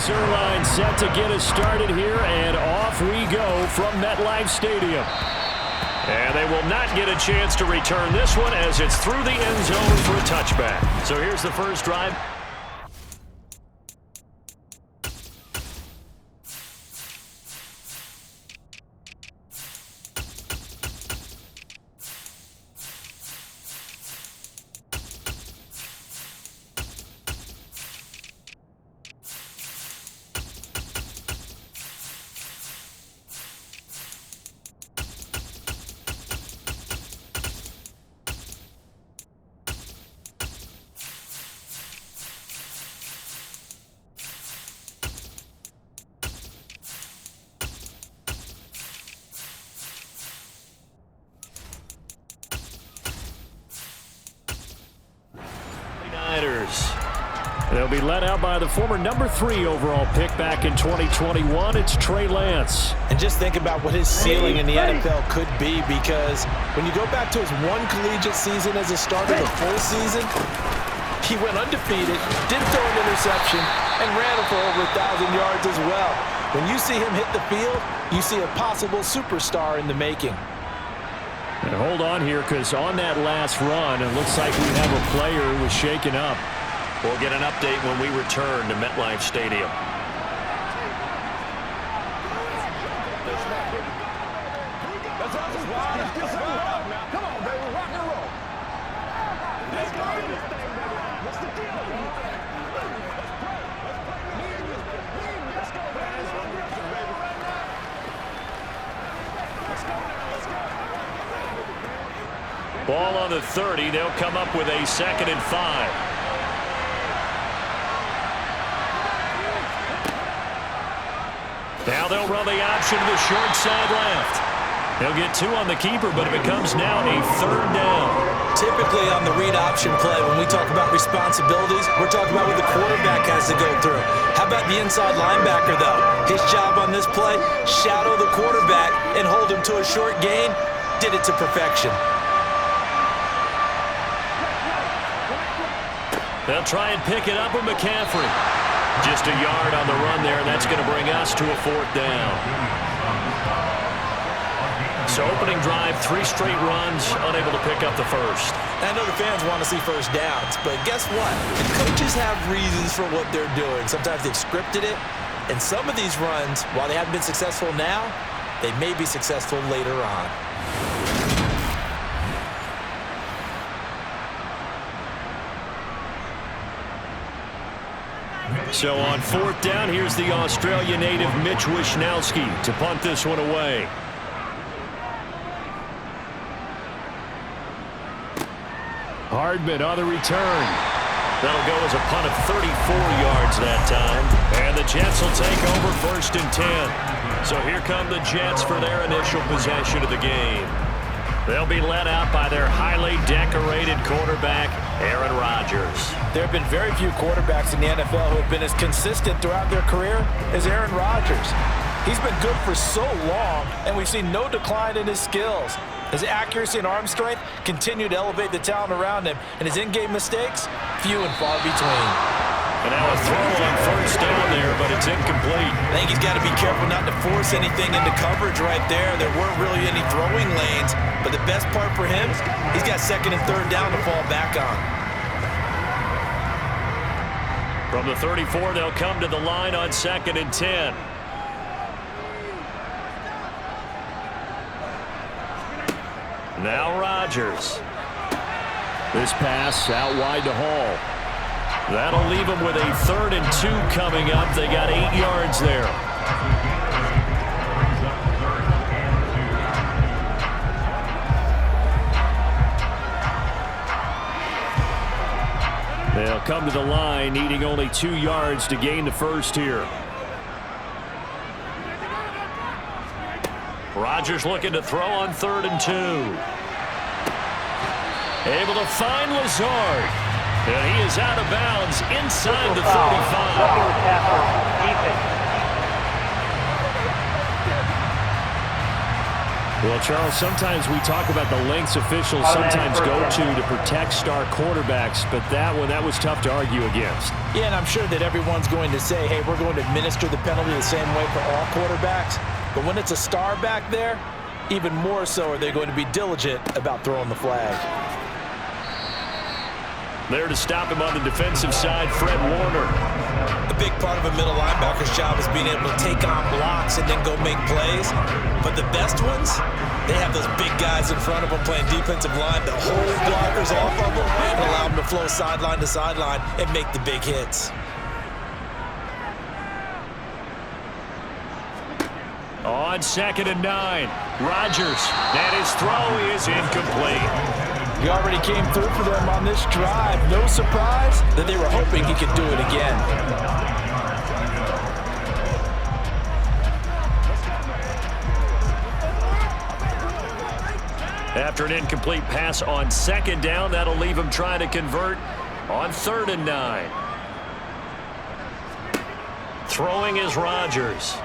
Zerline set to get us started here, and off we go from MetLife Stadium. And they will not get a chance to return this one as it's through the end zone for a touchback. So here's the first drive. They'll be led out by the former #3 overall pick back in 2021. It's Trey Lance. And just think about what his ceiling in the NFL could be, because when you go back to his one collegiate season as a starter, the full season, he went undefeated, didn't throw an interception, and ran for over 1,000 yards as well. When you see him hit the field, you see a possible superstar in the making. And hold on here, because on that last run, it looks like we have a player who was shaken up. We'll get an update when we return to MetLife Stadium. Come on, baby, rock and roll. Let's go. What's the deal? Ball on the 30. They'll come up with a 2nd and 5. Now they'll run the option to the short side left. They'll get 2 on the keeper, but it becomes now a 3rd down. Typically on the read option play, when we talk about responsibilities, we're talking about what the quarterback has to go through. How about the inside linebacker, though? His job on this play, shadow the quarterback and hold him to a short gain. Did it to perfection. They'll try and pick it up with McCaffrey. Just a yard on the run there, and that's going to bring us to a 4th down. So opening drive, 3 straight runs, unable to pick up the first. I know the fans want to see first downs, but guess what? The coaches have reasons for what they're doing. Sometimes they've scripted it, and some of these runs, while they haven't been successful now, they may be successful later on. So on 4th down, here's the Australia native Mitch Wishnowsky to punt this one away. Hardman on the return. That'll go as a punt of 34 yards that time. And the Jets will take over 1st and 10. So here come the Jets for their initial possession of the game. They'll be led out by their highly decorated quarterback, Aaron Rodgers. There have been very few quarterbacks in the NFL who have been as consistent throughout their career as Aaron Rodgers. He's been good for so long, and we've seen no decline in his skills. His accuracy and arm strength continue to elevate the talent around him, and his in-game mistakes, few and far between. And now a throw on 1st down there, but it's incomplete. I think he's got to be careful not to force anything into coverage right there. There weren't really any throwing lanes, but the best part for him, he's got 2nd and 3rd down to fall back on. From the 34, they'll come to the line on 2nd and 10. Now Rodgers. This pass out wide to Hall. That'll leave them with a 3rd and 2 coming up. They got 8 yards there. They'll come to the line, needing only 2 yards to gain the first here. Rodgers looking to throw on 3rd and 2. Able to find Lazard. And he is out of bounds inside the 35. Well, Charles, sometimes we talk about the lengths officials sometimes go to protect star quarterbacks, but that was tough to argue against. Yeah, and I'm sure that everyone's going to say, hey, we're going to administer the penalty the same way for all quarterbacks. But when it's a star back there, even more so are they going to be diligent about throwing the flag. There to stop him on the defensive side, Fred Warner. A big part of a middle linebacker's job is being able to take on blocks and then go make plays. But the best ones, they have those big guys in front of them playing defensive line that hold blockers off of them and allow them to flow sideline to sideline and make the big hits. On 2nd and 9, Rodgers, and his throw is incomplete. He already came through for them on this drive. No surprise that they were hoping he could do it again. After an incomplete pass on 2nd down, that'll leave him trying to convert on 3rd and 9. Throwing is Rodgers.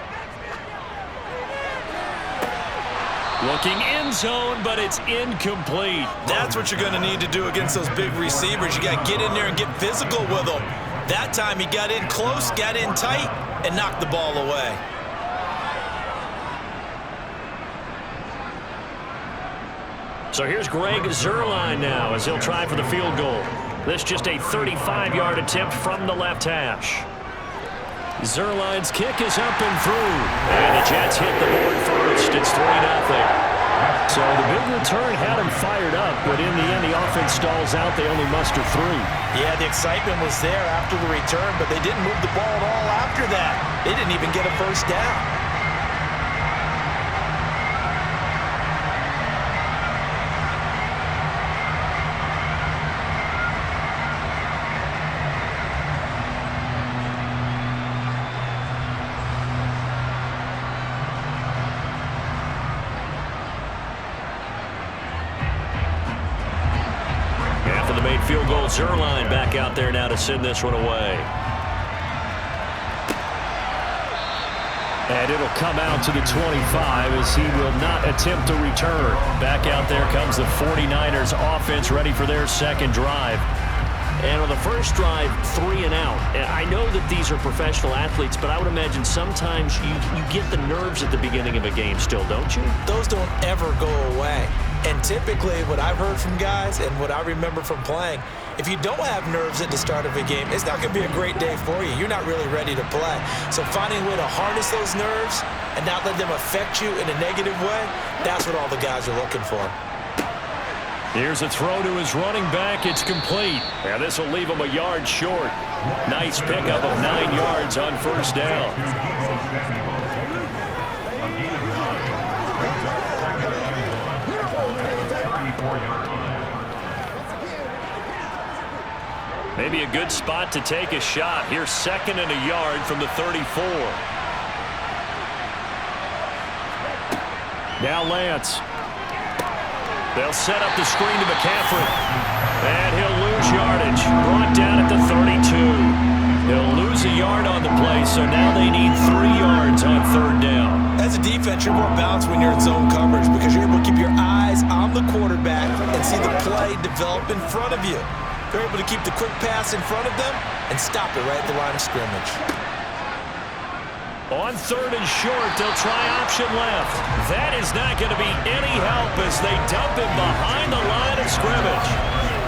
Looking end zone, but it's incomplete. That's what you're going to need to do against those big receivers. You got to get in there and get physical with them. That time he got in close, got in tight, and knocked the ball away. So here's Greg Zuerlein now as he'll try for the field goal. This just a 35-yard attempt from the left hash. Zuerlein's kick is up and through. And the Jets hit the board first. It's 3-0. So the big return had him fired up, but in the end, the offense stalls out. They only muster 3. Yeah, the excitement was there after the return, but they didn't move the ball at all after that. They didn't even get a first down. Field goal, Zuerlein back out there now to send this one away. And it'll come out to the 25 as he will not attempt to return. Back out there comes the 49ers offense ready for their second drive. And on the first drive, 3 and out. And I know that these are professional athletes, but I would imagine sometimes you get the nerves at the beginning of a game still, don't you? Those don't ever go away. And typically what I've heard from guys and what I remember from playing, if you don't have nerves at the start of a game, it's not going to be a great day for you. You're not really ready to play. So finding a way to harness those nerves and not let them affect you in a negative way, that's what all the guys are looking for. Here's a throw to his running back. It's complete. And this will leave him a yard short. Nice pickup of 9 yards on first down. Maybe a good spot to take a shot. Here's 2nd and a yard from the 34. Now Lance. They'll set up the screen to McCaffrey. And he'll lose yardage. Brought down at the 32. He'll lose a yard on the play, so now they need 3 yards on 3rd down. As a defense, you're more balanced when you're in zone coverage because you're able to keep your eyes on the quarterback and see the play develop in front of you. They're able to keep the quick pass in front of them and stop it right at the line of scrimmage. On 3rd and short, they'll try option left. That is not going to be any help as they dump him behind the line of scrimmage.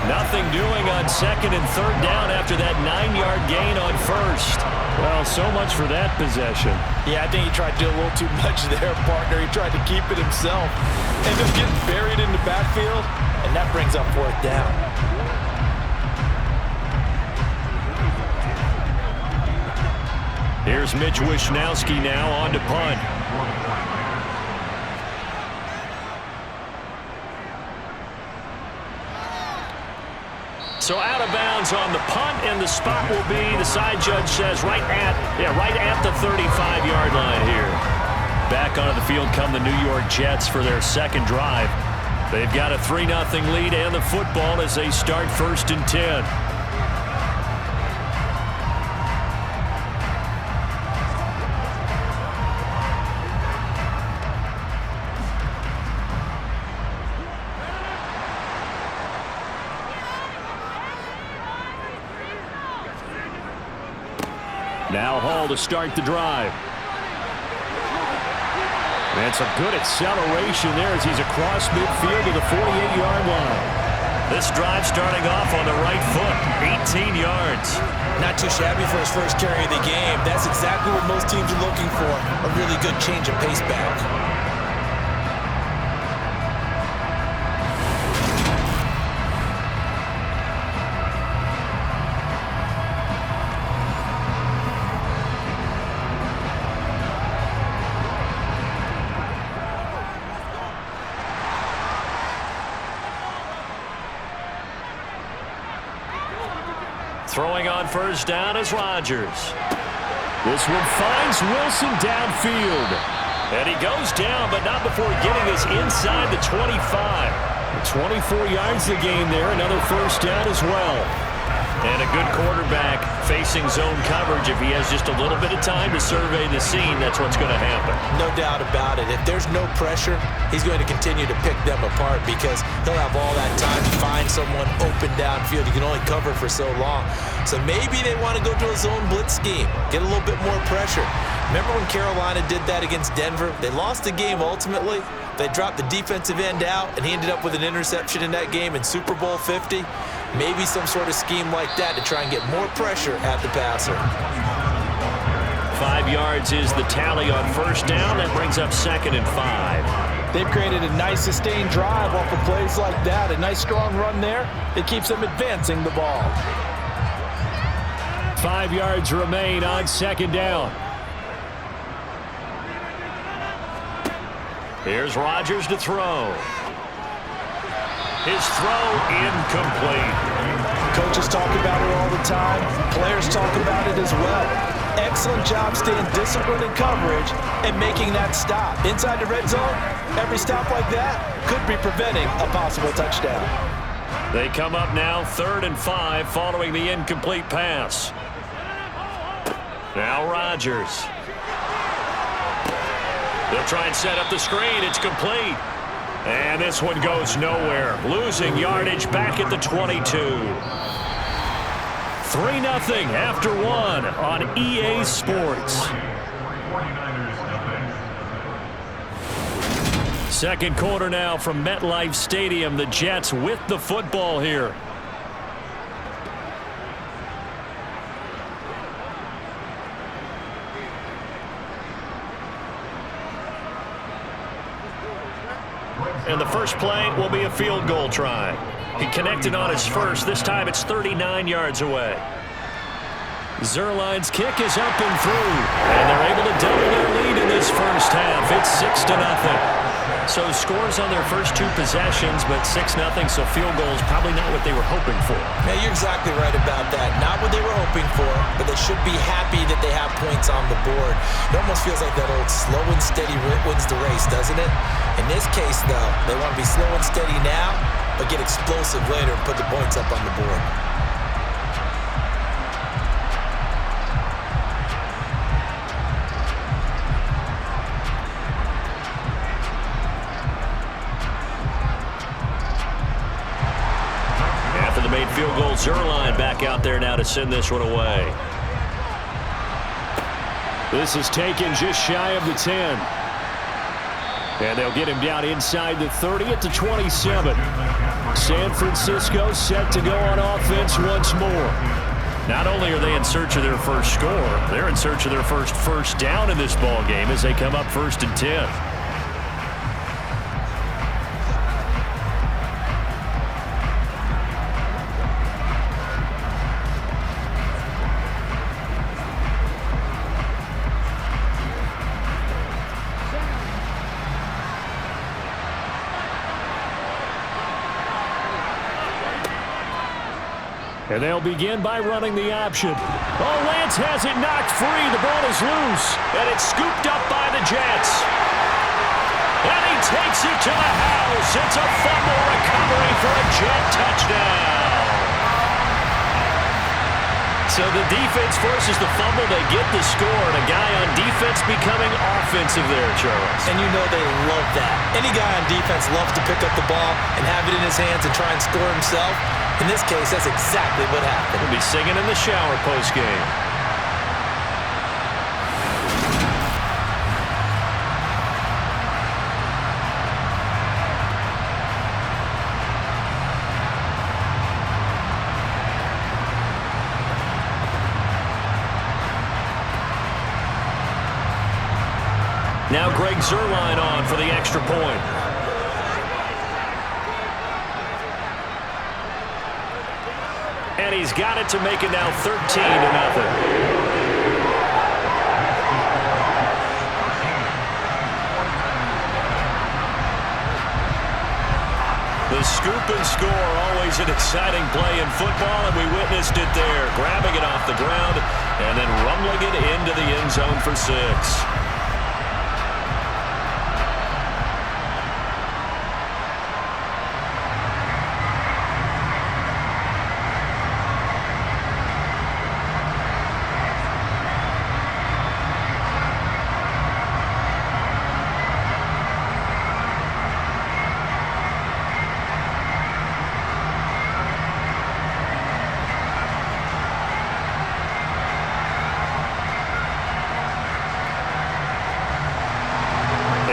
Nothing doing on 2nd and 3rd down after that 9-yard gain on 1st. Well, so much for that possession. Yeah, I think he tried to do a little too much there, partner. He tried to keep it himself. Ended up getting buried in the backfield, and that brings up 4th down. Here's Mitch Wishnowsky now on to punt. So out of bounds on the punt, and the spot will be, the side judge says, right at the 35-yard line here. Back onto the field come the New York Jets for their second drive. They've got a 3-0 lead and the football as they start 1st and 10. Now Hall to start the drive. And some good acceleration there as he's across midfield to the 48-yard line. This drive starting off on the right foot, 18 yards. Not too shabby for his first carry of the game. That's exactly what most teams are looking for, a really good change of pace back. Throwing on first down is Rodgers. This one finds Wilson downfield. And he goes down, but not before getting us inside the 25. 24 yards to gain there. Another first down as well. And a good quarterback facing zone coverage. If he has just a little bit of time to survey the scene, that's what's going to happen. No doubt about it. If there's no pressure, he's going to continue to pick them apart because he'll have all that time to find someone open downfield. He can only cover for so long. So maybe they want to go to a zone blitz scheme, get a little bit more pressure. Remember when Carolina did that against Denver? They lost the game ultimately. They dropped the defensive end out, and he ended up with an interception in that game in Super Bowl 50. Maybe some sort of scheme like that to try and get more pressure at the passer. 5 yards is the tally on first down. That brings up 2nd and 5. They've created a nice sustained drive off of plays like that. A nice strong run there. It keeps them advancing the ball. 5 yards remain on 2nd down. Here's Rodgers to throw. His throw incomplete. Coaches talk about it all the time. Players talk about it as well. Excellent job staying disciplined in coverage and making that stop. Inside the red zone, every stop like that could be preventing a possible touchdown. They come up now 3rd and 5 following the incomplete pass. Now Rodgers. They'll try and set up the screen. It's complete. And this one goes nowhere. Losing yardage back at the 22. 3-0 after 1 on EA Sports. Second quarter now from MetLife Stadium. The Jets with the football here. And the first play will be a field goal try. He connected on his first. This time it's 39 yards away. Zerline's kick is up and through. And they're able to double their lead in this first half. It's 6-0. So scores on their first 2 possessions, but 6-0, so field goal is probably not what they were hoping for. Yeah, you're exactly right about that. Not what they were hoping for, but they should be happy that they have points on the board. It almost feels like that old slow and steady wins the race, doesn't it? In this case, though, they want to be slow and steady now, but get explosive later and put the points up on the board. After the made field goal, Zerline back out there now to send this one away. This is taken just shy of the 10. And they'll get him down inside the 30 at the 27. San Francisco set to go on offense once more. Not only are they in search of their first score, they're in search of their first down in this ball game as they come up 1st and 10. And they'll begin by running the option. Oh, Lance has it knocked free. The ball is loose. And it's scooped up by the Jets. And he takes it to the house. It's a fumble recovery for a Jet touchdown. So the defense forces the fumble. They get the score. And a guy on defense becoming offensive there, Charles. And you know they love that. Any guy on defense loves to pick up the ball and have it in his hands and try and score himself. In this case, that's exactly what happened. He'll be singing in the shower post-game. Now Greg Zuerlein on for the extra point. And he's got it to make it now 13-0. The scoop and score, always an exciting play in football, and we witnessed it there, grabbing it off the ground and then rumbling it into the end zone for 6.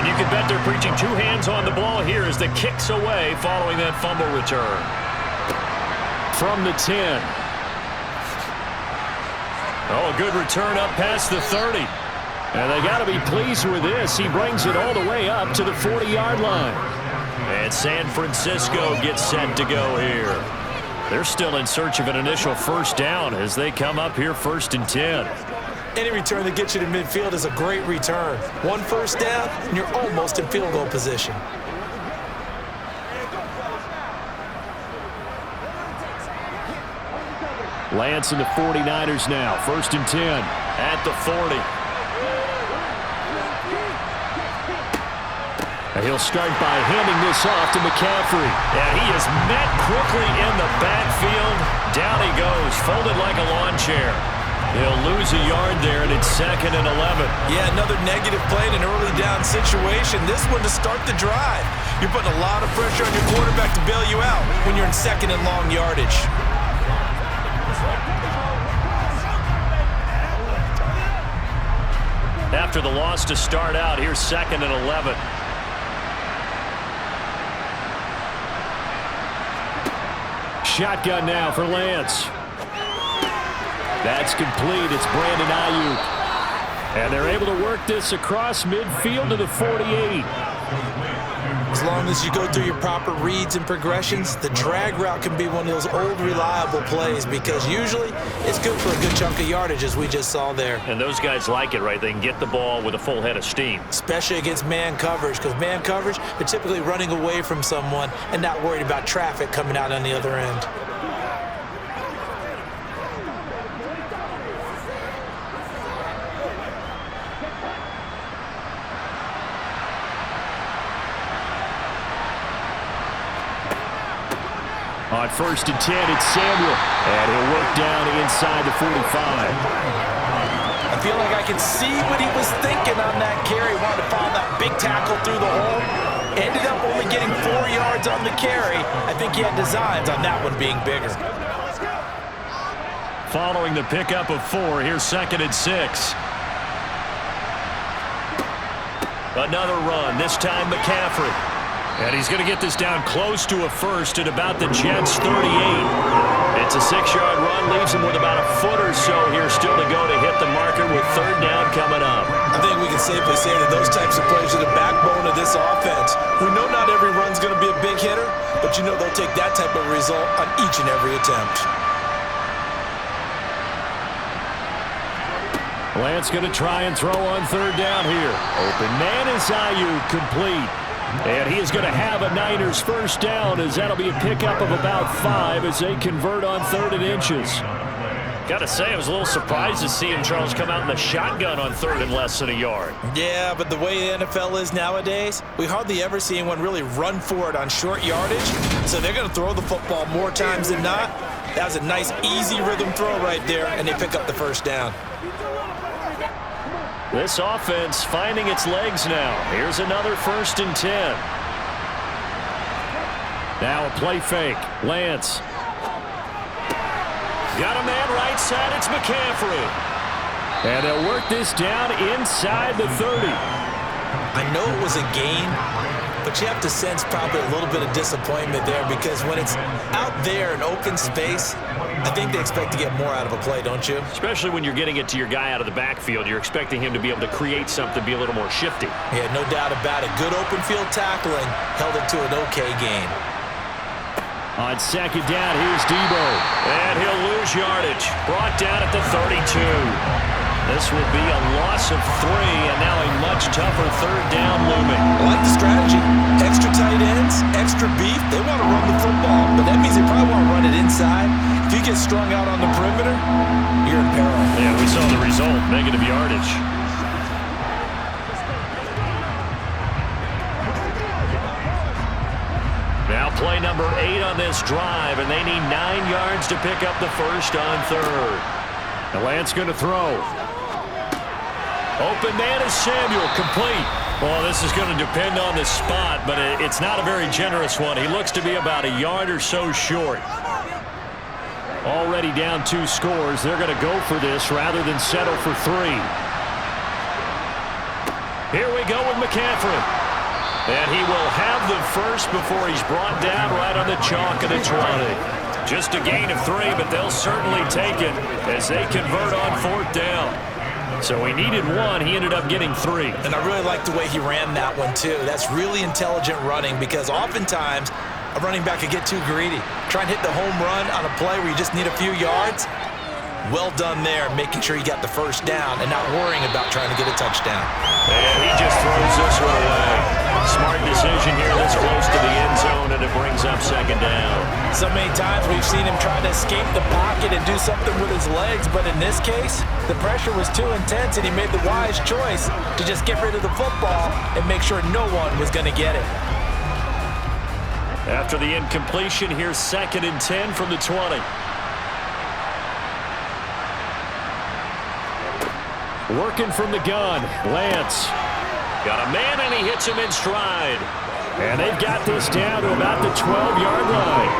You can bet they're preaching 2 hands on the ball here as the kick's away following that fumble return. From the 10. Oh, a good return up past the 30. And they got to be pleased with this. He brings it all the way up to the 40-yard line. And San Francisco gets set to go here. They're still in search of an initial first down as they come up here 1st and 10. Any return that gets you to midfield is a great return. 1 first down, and you're almost in field goal position. Lance and the 49ers now. 1st and 10 at the 40. And he'll start by handing this off to McCaffrey. And he is met quickly in the backfield. Down he goes, folded like a lawn chair. He'll lose a yard there, and it's 2nd and 11. Yeah, another negative play in an early down situation. This one to start the drive. You're putting a lot of pressure on your quarterback to bail you out when you're in 2nd and long yardage. After the loss to start out, here's 2nd and 11. Shotgun now for Lance. That's complete. It's Brandon Ayuk. And they're able to work this across midfield to the 48. As long as you go through your proper reads and progressions, the drag route can be one of those old reliable plays because usually it's good for a good chunk of yardage as we just saw there. And those guys like it, right? They can get the ball with a full head of steam. Especially against man coverage because man coverage, they're typically running away from someone and not worried about traffic coming out on the other end. On 1st and 10, it's Samuel. And he'll work down inside the 45. I feel like I can see what he was thinking on that carry. Wanted to follow that big tackle through the hole. Ended up only getting 4 yards on the carry. I think he had designs on that one being bigger. Following the pickup of 4, here's 2nd and 6. Another run, this time McCaffrey. And he's going to get this down close to a first at about the Jets' 38. It's a 6-yard run, leaves him with about a foot or so here still to go to hit the marker with 3rd down coming up. I think we can safely say that those types of plays are the backbone of this offense. We know not every run's going to be a big hitter, but you know they'll take that type of result on each and every attempt. Lance going to try and throw on 3rd down here. Open man is Ayuk, complete. And he is going to have a Niners first down as that'll be a pickup of about 5 as they convert on 3rd and inches. Got to say, I was a little surprised to see him, Charles, come out in the shotgun on 3rd and less than a yard. Yeah, but the way the NFL is nowadays, we hardly ever see anyone really run for it on short yardage. So they're going to throw the football more times than not. That was a nice, easy rhythm throw right there, and they pick up the first down. This offense finding its legs now. Here's another 1st and 10. Now a play fake. Lance. Got a man right side. It's McCaffrey. And they'll work this down inside the 30. I know it was a gain, But you have to sense probably a little bit of disappointment there because when it's out there in open space, I think they expect to get more out of a play, don't you? Especially when you're getting it to your guy out of the backfield. You're expecting him to be able to create something, be a little more shifty. Yeah, no doubt about it. Good open field tackling held it to an okay gain. On second down, here's Debo. And he'll lose yardage. Brought down at the 32. This will be a loss of 3, and now a much tougher third down looming. I like the strategy. Extra tight ends, extra beef. They want to run the football, but that means they probably want to run it inside. If you get strung out on the perimeter, you're in peril. Yeah, we saw the result, negative yardage. Now play number 8 on this drive, and they need 9 yards to pick up the first on third. The Lance going to throw. Open man is Samuel, complete. Well, this is going to depend on the spot, but it's not a very generous one. He looks to be about a yard or so short. Already down 2 scores. They're going to go for this rather than settle for 3. Here we go with McCaffrey. And he will have the first before he's brought down right on the chalk of the 20. Just a gain of 3, but they'll certainly take it as they convert on 4th down. So he needed 1. He ended up getting 3. And I really like the way he ran that one, too. That's really intelligent running because oftentimes a running back could get too greedy. Try and hit the home run on a play where you just need a few yards. Well done there, making sure you got the first down and not worrying about trying to get a touchdown. And he just throws this one away. Smart decision here this close to the end zone, and it brings up 2nd down. So many times we've seen him try to escape the pocket and do something with his legs, but in this case, the pressure was too intense, and he made the wise choice to just get rid of the football and make sure no one was going to get it. After the incompletion, here's 2nd and 10 from the 20. Working from the gun, Lance. Got a man, and he hits him in stride. And they've got this down to about the 12-yard line.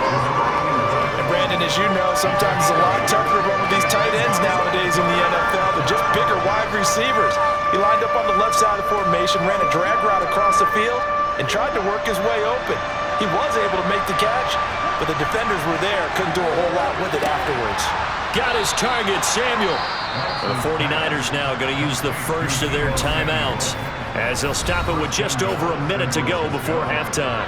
And Brandon, as you know, sometimes it's a lot tougher to run with these tight ends nowadays in the NFL. They're just bigger wide receivers. He lined up on the left side of the formation, ran a drag route across the field, and tried to work his way open. He was able to make the catch, but the defenders were there, couldn't do a whole lot with it afterwards. Got his target, Samuel. The 49ers now going to use the first of their timeouts as they'll stop it with just over a minute to go before halftime.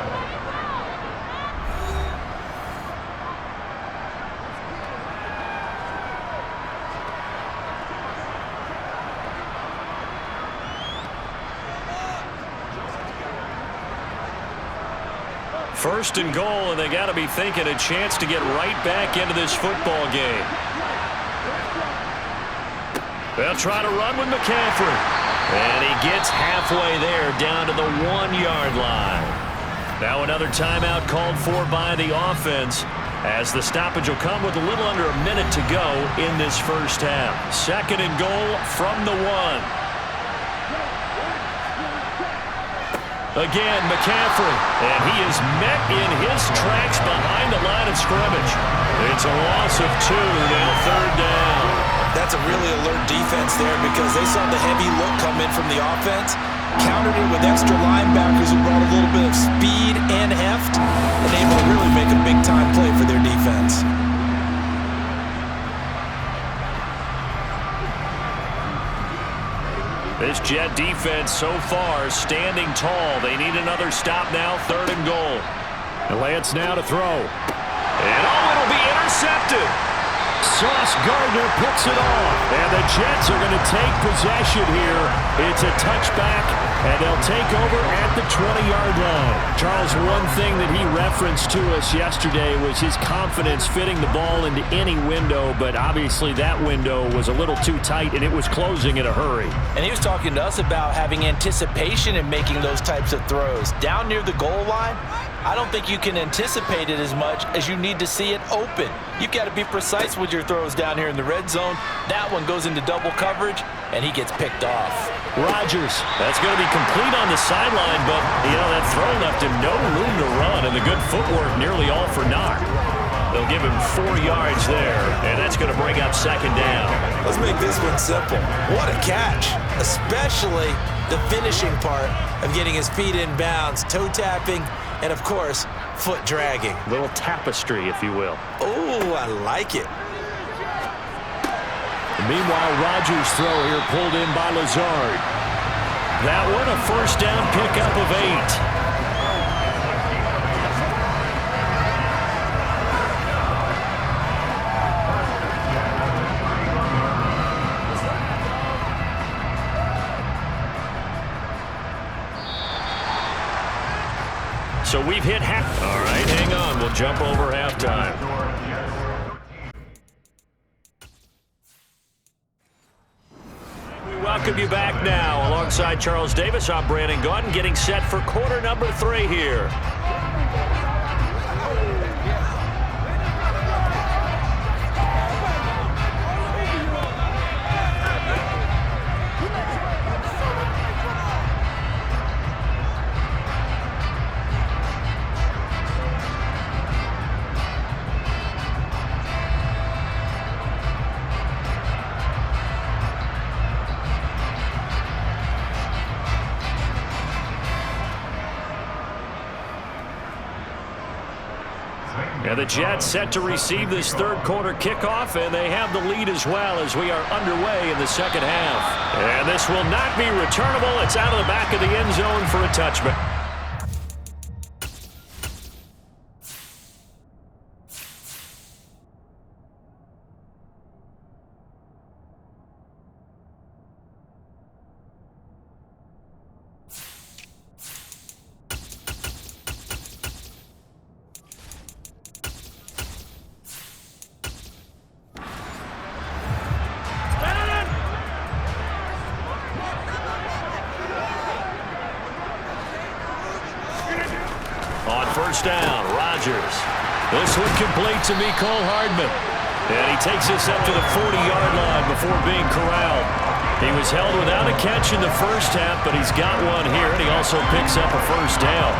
First and goal, and they got to be thinking a chance to get right back into this football game. They'll try to run with McCaffrey. And he gets halfway there, down to the 1-yard line. Now another timeout called for by the offense, as the stoppage will come with a little under a minute to go in this first half. 2nd and goal from the 1. Again, McCaffrey, and he is met in his tracks behind the line of scrimmage. It's a loss of 2, now 3rd down. That's a really alert defense there because they saw the heavy look come in from the offense, countered it with extra linebackers who brought a little bit of speed and heft, and able to really make a big-time play for their defense. This Jet defense so far standing tall. They need another stop now, 3rd and goal. And Lance now to throw. And it'll be intercepted. Sauce Gardner picks it off. And the Jets are going to take possession here. It's a touchback, and they'll take over at the 20-yard line. Charles, one thing that he referenced to us yesterday was his confidence fitting the ball into any window, but obviously that window was a little too tight, and it was closing in a hurry. And he was talking to us about having anticipation in making those types of throws. Down near the goal line, I don't think you can anticipate it as much as you need to see it open. You've got to be precise with your throws down here in the red zone. That one goes into double coverage, and he gets picked off. Rodgers. That's going to be complete on the sideline, but, that throw left him no room to run, and the good footwork nearly all for naught. They'll give him 4 yards there, and that's going to bring up 2nd down. Let's make this one simple. What a catch, especially the finishing part of getting his feet in bounds, toe tapping, and of course, foot dragging. A little tapestry, if you will. Oh, I like it. Meanwhile, Rodgers' throw here pulled in by Lazard. That one, a first down pickup of 8. So we've hit half. All right, hang on. We'll jump over halftime. We welcome you back now. Alongside Charles Davis, I'm Brandon Gaudin, getting set for quarter number 3 here. And the Jets set to receive this third quarter kickoff, and they have the lead as well as we are underway in the second half. And this will not be returnable. It's out of the back of the end zone for a touchback. On first down, Rodgers. This one complete to Mecole Hardman. And he takes this up to the 40-yard line before being corralled. He was held without a catch in the first half, but he's got one here, and he also picks up a first down.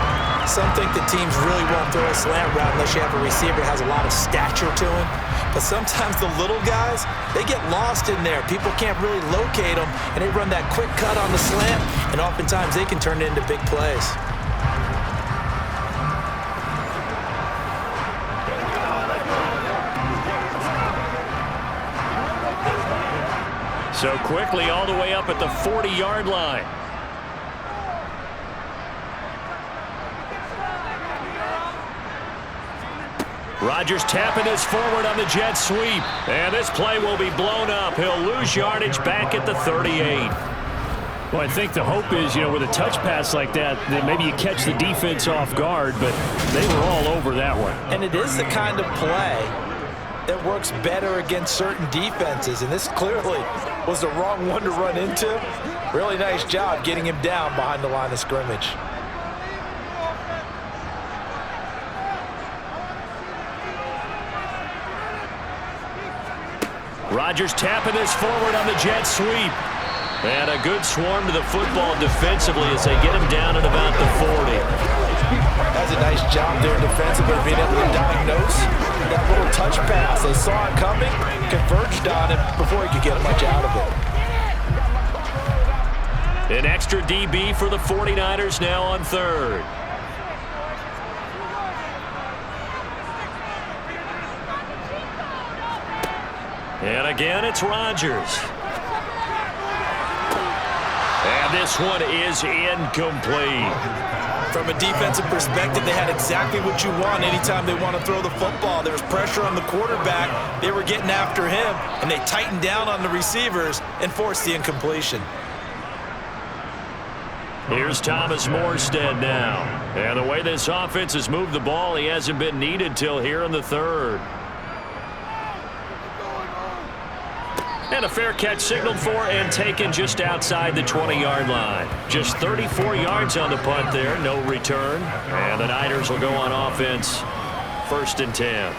Some think the teams really won't throw a slant route unless you have a receiver that has a lot of stature to him. But sometimes the little guys, they get lost in there. People can't really locate them, and they run that quick cut on the slant, and oftentimes they can turn it into big plays. So quickly all the way up at the 40-yard line. Rodgers tapping this forward on the jet sweep. And this play will be blown up. He'll lose yardage back at the 38. Well, I think the hope is, with a touch pass like that maybe you catch the defense off guard, but they were all over that one. And it is the kind of play that works better against certain defenses, and this clearly was the wrong one to run into. Really nice job getting him down behind the line of scrimmage. Rodgers tapping this forward on the jet sweep. And a good swarm to the football defensively as they get him down at about the 40. That's a nice job there defensively, being able to diagnose that little touch pass. They saw it coming, converged on him before he could get much out of it. An extra DB for the 49ers now on third. And again, it's Rodgers. And this one is incomplete. From a defensive perspective, they had exactly what you want anytime they want to throw the football. There was pressure on the quarterback. They were getting after him, and they tightened down on the receivers and forced the incompletion. Here's Thomas Morstead now. And the way this offense has moved the ball, he hasn't been needed till here in the third. And a fair catch signaled for and taken just outside the 20-yard line. Just 34 yards on the punt there, no return. And the Niners will go on offense, 1st and 10.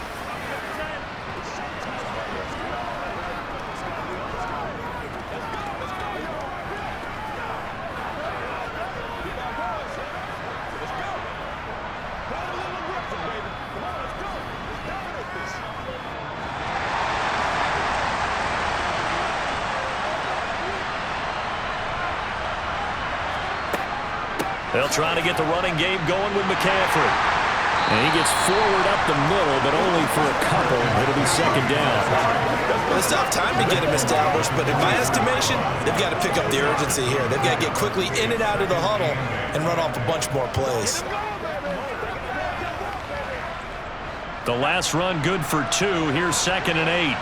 They'll try to get the running game going with McCaffrey. And he gets forward up the middle, but only for a couple. It'll be second down. Well, they still have time to get him established, but in my estimation, they've got to pick up the urgency here. They've got to get quickly in and out of the huddle and run off a bunch more plays. The last run good for 2. Here's 2nd and 8.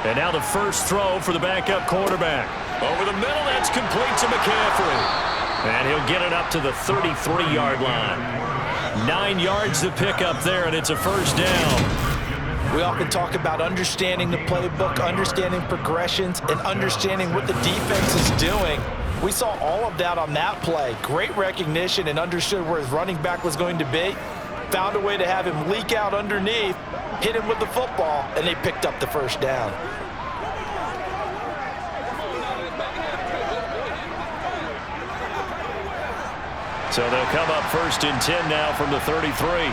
And now the first throw for the backup quarterback. Over the middle, that's complete to McCaffrey. And he'll get it up to the 33-yard line. 9 yards to pick up there, and it's a first down. We often talk about understanding the playbook, understanding progressions, and understanding what the defense is doing. We saw all of that on that play. Great recognition and understood where his running back was going to be. Found a way to have him leak out underneath, hit him with the football, and they picked up the first down. So they'll come up 1st and 10 now from the 33.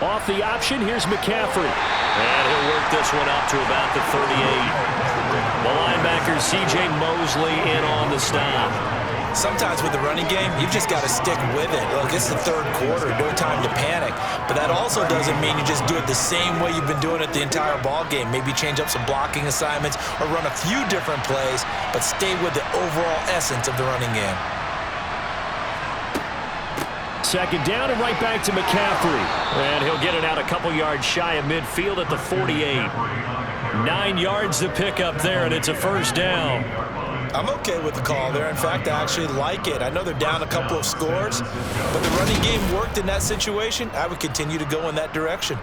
Off the option, here's McCaffrey. And he'll work this one up to about the 38. The linebacker, C.J. Mosley, in on the stop. Sometimes with the running game, you've just got to stick with it. Look, it's the third quarter, no time to panic. But that also doesn't mean you just do it the same way you've been doing it the entire ball game. Maybe change up some blocking assignments or run a few different plays, but stay with the overall essence of the running game. Second down and right back to McCaffrey. And he'll get it out a couple yards shy of midfield at the 48. 9 yards to pick up there, and it's a first down. I'm okay with the call there. In fact, I actually like it. I know they're down a couple of scores, but the running game worked in that situation. I would continue to go in that direction.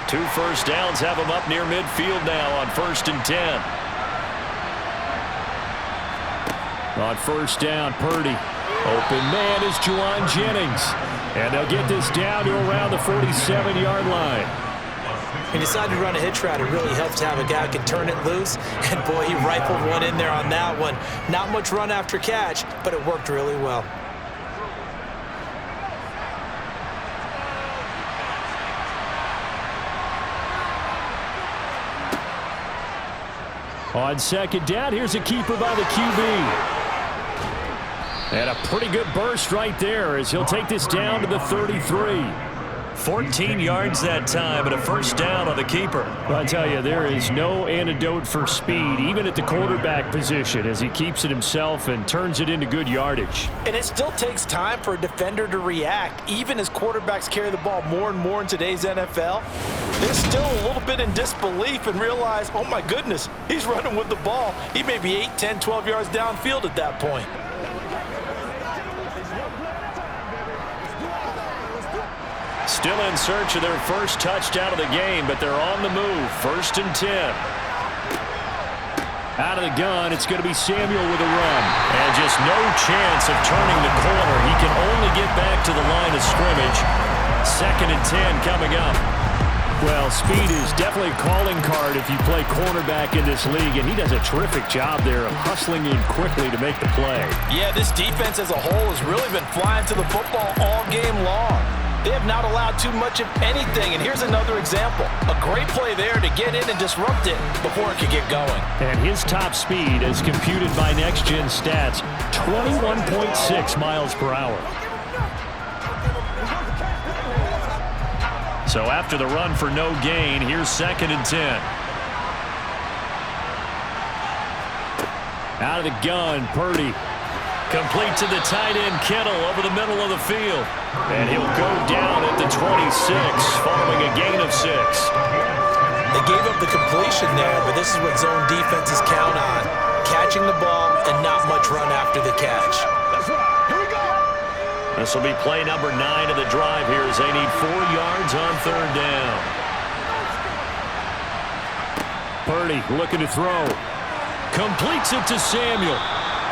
Two first downs have him up near midfield now on 1st and 10. On first down, Purdy. Open man is Juwan Jennings. And they'll get this down to around the 47-yard line. He decided to run a hitch route. It really helps to have a guy who can turn it loose. And, boy, he rifled one in there on that one. Not much run after catch, but it worked really well. On second down, here's a keeper by the QB. And a pretty good burst right there as he'll take this down to the 33. 14 yards that time, and a first down on the keeper. I tell you, there is no antidote for speed, even at the quarterback position, as he keeps it himself and turns it into good yardage. And it still takes time for a defender to react. Even as quarterbacks carry the ball more and more in today's NFL, they're still a little bit in disbelief and realize, oh my goodness, he's running with the ball. He may be 8, 10, 12 yards downfield at that point. Still in search of their first touchdown of the game, but they're on the move. 1st and 10. Out of the gun, it's going to be Samuel with a run. And just no chance of turning the corner. He can only get back to the line of scrimmage. 2nd and 10 coming up. Well, speed is definitely a calling card if you play cornerback in this league, and he does a terrific job there of hustling in quickly to make the play. Yeah, this defense as a whole has really been flying to the football all game long. They have not allowed too much of anything, and here's another example. A great play there to get in and disrupt it before it could get going. And his top speed, as computed by Next Gen Stats, 21.6 miles per hour. So after the run for no gain, here's 2nd and 10. Out of the gun, Purdy. Complete to the tight end, Kittle, over the middle of the field. And he'll go down at the 26, following a gain of 6. They gave up the completion there, but this is what zone defenses count on. Catching the ball and not much run after the catch. That's right. Here we go. This will be play number 9 of the drive here as they need 4 yards on 3rd down. Purdy looking to throw. Completes it to Samuel.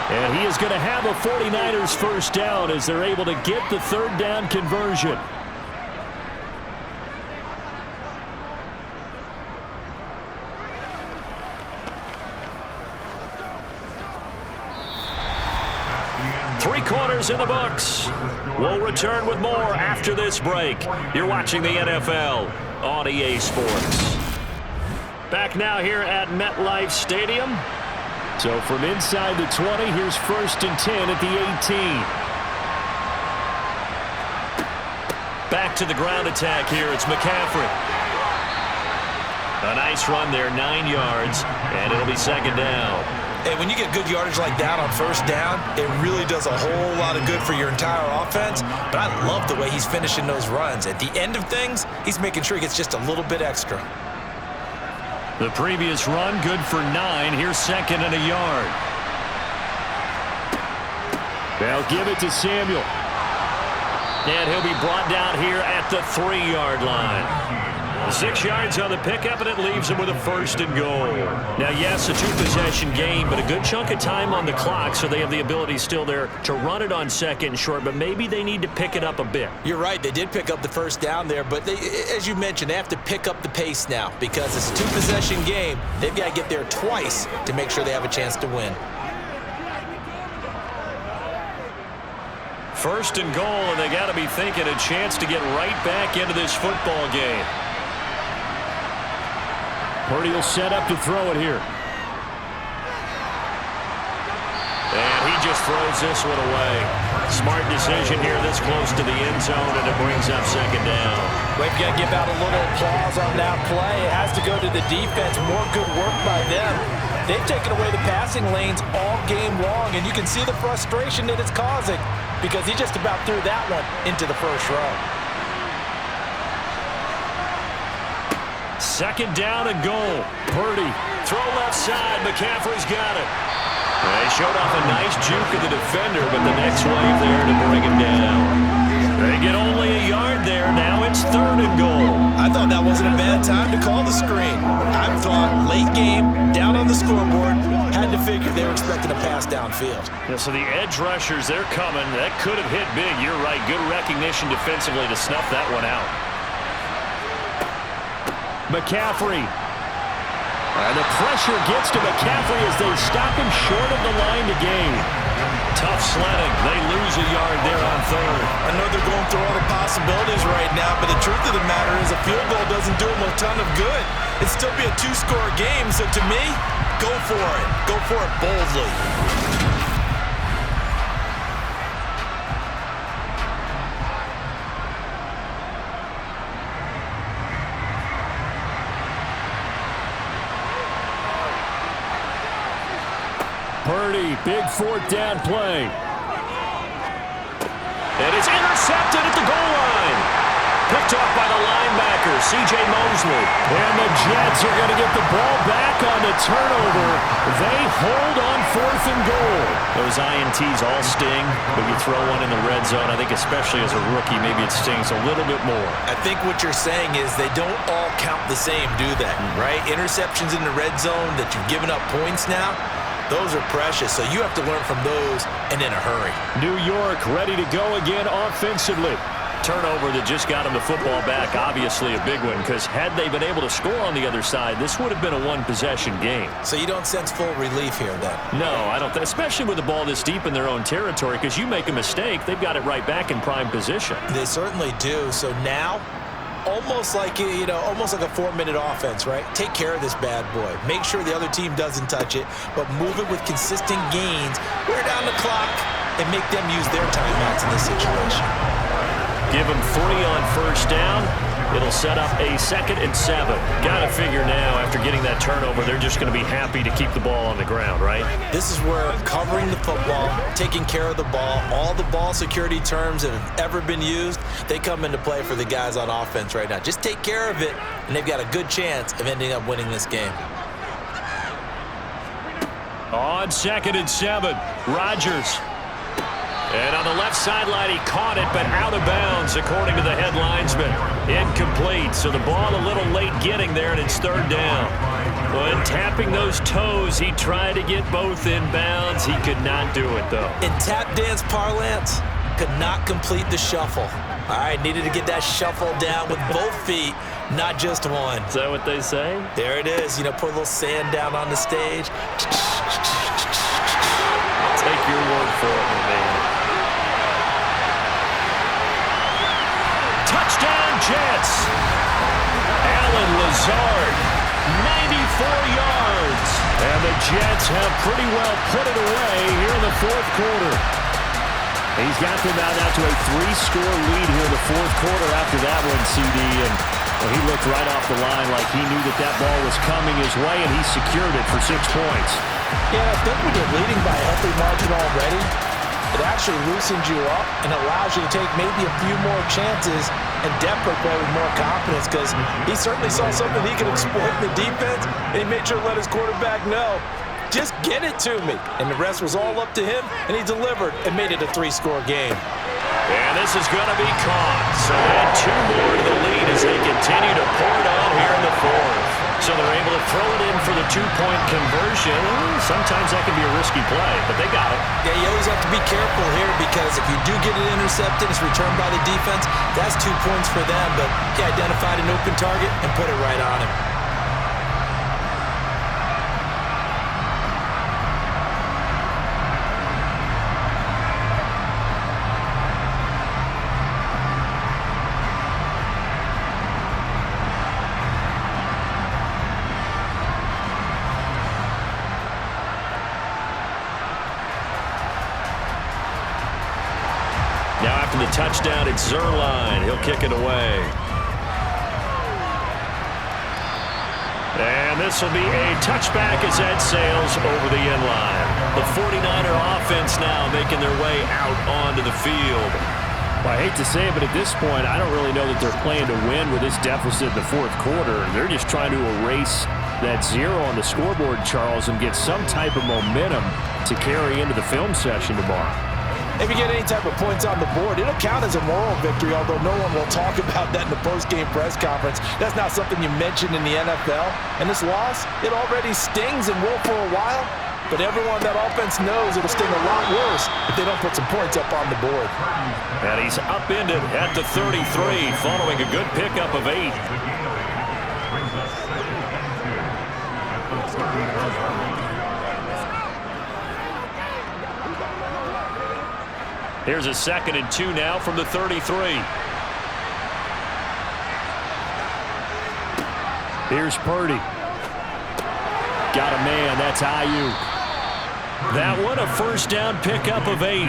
And he is going to have a 49ers first down as they're able to get the 3rd down conversion. quarters in the books. We'll return with more after this break. You're watching the NFL on EA Sports. Back now here at MetLife Stadium. So from inside the 20, here's 1st and 10 at the 18. Back to the ground attack here. It's McCaffrey. A nice run there, 9 yards, and it'll be 2nd down. And when you get good yardage like that on 1st down, it really does a whole lot of good for your entire offense. But I love the way he's finishing those runs. At the end of things, he's making sure he gets just a little bit extra. The previous run, good for 9. Here's 2nd and a yard. They'll give it to Samuel. And he'll be brought down here at the 3-yard line. 6 yards on the pickup, and it leaves him with a 1st and goal. Now, yes, a 2-possession game, but a good chunk of time on the clock, so they have the ability still there to run it on 2nd and short, but maybe they need to pick it up a bit. You're right. They did pick up the 1st down there, but as you mentioned, they have to pick up the pace now because it's a 2-possession game. They've got to get there twice to make sure they have a chance to win. 1st and goal, and they got to be thinking a chance to get right back into this football game. Purdy will set up to throw it here. And he just throws this one away. Smart decision here this close to the end zone, and it brings up 2nd down. We've got to give out a little applause on that play. It has to go to the defense. More good work by them. They've taken away the passing lanes all game long, and you can see the frustration that it's causing because he just about threw that one into the 1st row. 2nd down and goal. Purdy, throw left side. McCaffrey's got it. They showed off a nice juke of the defender, but the next wave there to bring him down. They get only a yard there. Now it's 3rd and goal. I thought that wasn't a bad time to call the screen. I thought late game, down on the scoreboard, had to figure they were expecting a pass downfield. Yeah, so the edge rushers, they're coming. That could have hit big. You're right. Good recognition defensively to snuff that one out. McCaffrey. And the pressure gets to McCaffrey as they stop him short of the line to gain. Tough sledding. They lose a yard there on 3rd. I know they're going through all the possibilities right now, but the truth of the matter is a field goal doesn't do them a ton of good. It'd still be a 2-score game, so to me, go for it. Go for it boldly. Purdy, big 4th down play. And it's intercepted at the goal line. Picked off by the linebacker, C.J. Mosley. And the Jets are going to get the ball back on the turnover. They hold on 4th and goal. Those INTs all sting, but you throw one in the red zone, I think especially as a rookie, maybe it stings a little bit more. I think what you're saying is they don't all count the same, do they? Right? Interceptions in the red zone that you've given up points now, those are precious, so you have to learn from those and in a hurry. New York ready to go again offensively. Turnover that just got them the football back, obviously a big one, because had they been able to score on the other side, this would have been a 1-possession game. So you don't sense full relief here then? No, I don't, especially with the ball this deep in their own territory, because you make a mistake, they've got it right back in prime position. They certainly do. So now, almost like a 4-minute offense, right? Take care of this bad boy. Make sure the other team doesn't touch it, but move it with consistent gains. Wear down the clock and make them use their timeouts in this situation. Give them 3 on 1st down. It'll set up a 2nd and 7. Got to figure now, after getting that turnover, they're just going to be happy to keep the ball on the ground, right? This is where covering the football, taking care of the ball, all the ball security terms that have ever been used, they come into play for the guys on offense right now. Just take care of it, and they've got a good chance of ending up winning this game. On 2nd and 7, Rodgers. And on the left sideline, he caught it, but out of bounds, according to the head linesman. Incomplete, so the ball a little late getting there, and it's 3rd down. When tapping those toes, he tried to get both in bounds. He could not do it, though. In tap dance parlance, could not complete the shuffle. All right, needed to get that shuffle down with both feet, not just one. Is that what they say? There it is. Put a little sand down on the stage. Take your word for it, man. Jets. Allen Lazard, 94 yards. And the Jets have pretty well put it away here in the fourth quarter. He's got them out to a 3-score lead here in the fourth quarter after that one, CD. And well, he looked right off the line like he knew that ball was coming his way, and he secured it for 6 points. Yeah, I think when you're leading by a healthy margin already, it actually loosens you up and allows you to take maybe a few more chances and depth play with more confidence, because he certainly saw something he could exploit in the defense, and he made sure to let his quarterback know, just get it to me. And the rest was all up to him, and he delivered and made it a 3-score game. And this is going to be caught. So add 2 more to the lead as they continue to pour it on here in the fourth. So they're able to throw it in for the 2-point conversion. Sometimes that can be a risky play, but they got it. Yeah, you always have to be careful here, because if you do get it intercepted, it's returned by the defense, that's 2 points for them. But he identified an open target and put it right on him. Now after the touchdown, it's Zerline. He'll kick it away. And this will be a touchback as that sails over the end line. The 49er offense now making their way out onto the field. Well, I hate to say it, but at this point, I don't really know that they're playing to win with this deficit in the fourth quarter. They're just trying to erase that 0 on the scoreboard, Charles, and get some type of momentum to carry into the film session tomorrow. If you get any type of points on the board, it'll count as a moral victory, although no one will talk about that in the post-game press conference. That's not something you mentioned in the NFL. And this loss, it already stings and will for a while, but everyone on that offense knows it'll sting a lot worse if they don't put some points up on the board. And he's upended at the 33 following a good pickup of 8. Here's a 2nd and 2 now from the 33. Here's Purdy. Got a man. That's Ayuk. That one, a first down pickup of 8.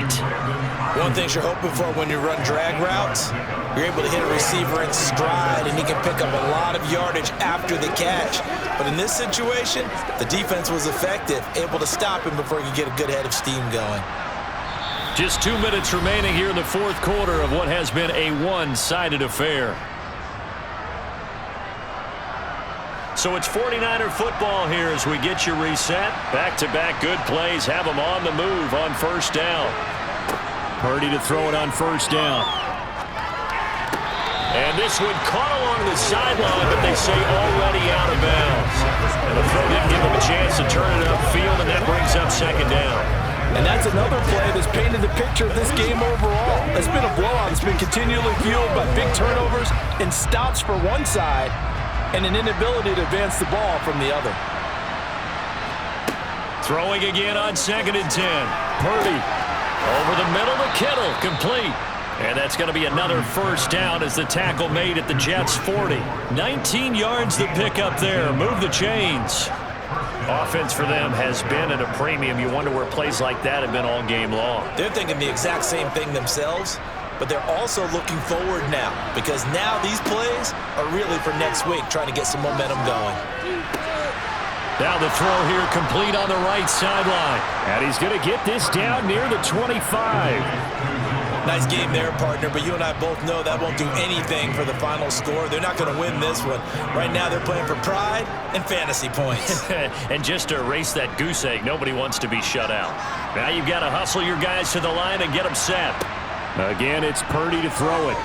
One thing you're hoping for when you run drag routes, you're able to hit a receiver in stride, and he can pick up a lot of yardage after the catch. But in this situation, the defense was effective, able to stop him before he could get a good head of steam going. Just 2 minutes remaining here in the fourth quarter of what has been a one-sided affair. So it's 49er football here as we get you reset. Back-to-back good plays have them on the move on first down. Purdy to throw it on first down. And this one caught along the sideline, but they say already out of bounds. And the throw didn't give them a chance to turn it upfield, and that brings up 2nd down. And that's another play that's painted the picture of this game overall. It's been a blowout. It's been continually fueled by big turnovers and stops for one side and an inability to advance the ball from the other. Throwing again on 2nd and 10. Purdy over the middle to Kittle, complete. And that's going to be another first down as the tackle made at the Jets' 40. 19 yards the pickup there. Move the chains. Offense for them has been at a premium. You wonder where plays like that have been all game long. They're thinking the exact same thing themselves, but they're also looking forward now, because now these plays are really for next week, trying to get some momentum going. Now the throw here complete on the right sideline. And he's going to get this down near the 25. Nice game there, partner, but you and I both know that won't do anything for the final score. They're not going to win this one. Right now they're playing for pride and fantasy points. And just to erase that goose egg, nobody wants to be shut out. Now you've got to hustle your guys to the line and get them set. Again, it's Purdy to throw it.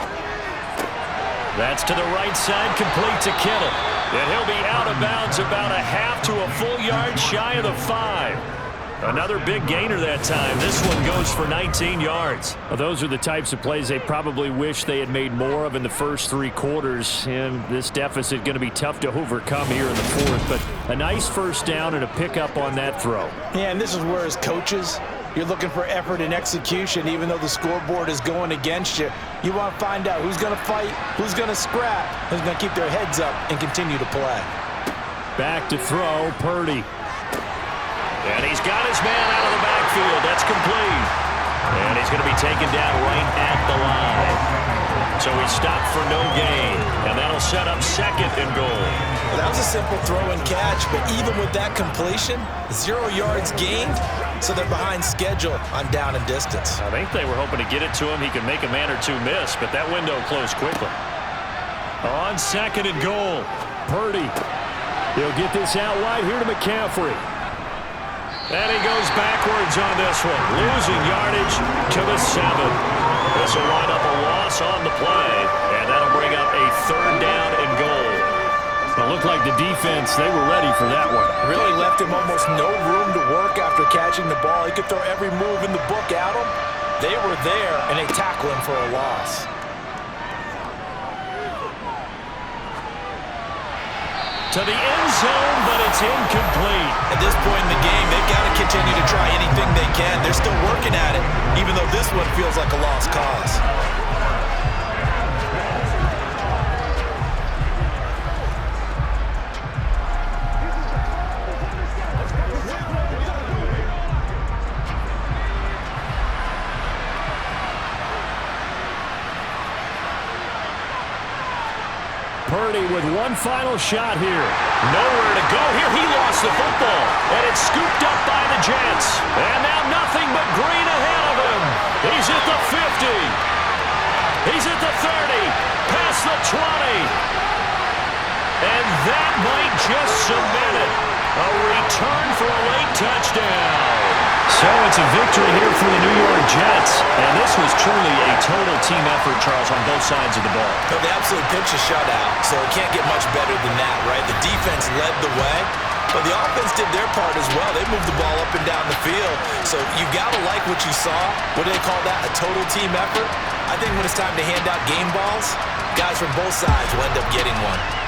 That's to the right side, complete to Kittle. And he'll be out of bounds about a half to a full yard shy of the 5. Another big gainer that time. This one goes for 19 yards. Well, those are the types of plays they probably wish they had made more of in the first 3 quarters. And this deficit going to be tough to overcome here in the fourth. But a nice first down and a pickup on that throw. Yeah, and this is where as coaches, You're looking for effort and execution, even though the scoreboard is going against you. You want to find out who's going to fight, who's going to scrap, who's going to keep their heads up and continue to play. Back to throw, Purdy. And he's got his man out of the backfield. That's complete. And he's going to be taken down right at the line. So he stopped for no gain. And that'll set up 2nd and goal. Well, that was a simple throw and catch, but even with that completion, 0 yards gained, so they're behind schedule on down and distance. I think they were hoping to get it to him. He could make a man or two miss, but that window closed quickly. On 2nd and goal, Purdy. He'll get this out wide here to McCaffrey. And he goes backwards on this one, losing yardage to the 7. This will wind up a loss on the play, and that'll bring up a 3rd down and goal. It looked like the defense, they were ready for that one. Really left him almost no room to work after catching the ball. He could throw every move in the book at him. They were there, and they tackle him for a loss. To the end zone, but it's incomplete. At this point in the game, they've got to continue to try anything they can. They're still working at it, even though this one feels like a lost cause. Purdy with one final shot here. Nowhere to go here. He lost the football, and it's scooped up by the Jets. And now nothing but green ahead of him. He's at the 50. He's at the 30. Past the 20. And that might just cement it. A return for a late touchdown. So it's a victory here for the New York Jets. And this was truly a total team effort, Charles, on both sides of the ball. No, they absolutely pitched a shutout, so it can't get much better than that, right? The defense led the way, but the offense did their part as well. They moved the ball up and down the field, so you've got to like what you saw. What do they call that? A total team effort? I think when it's time to hand out game balls, guys from both sides will end up getting one.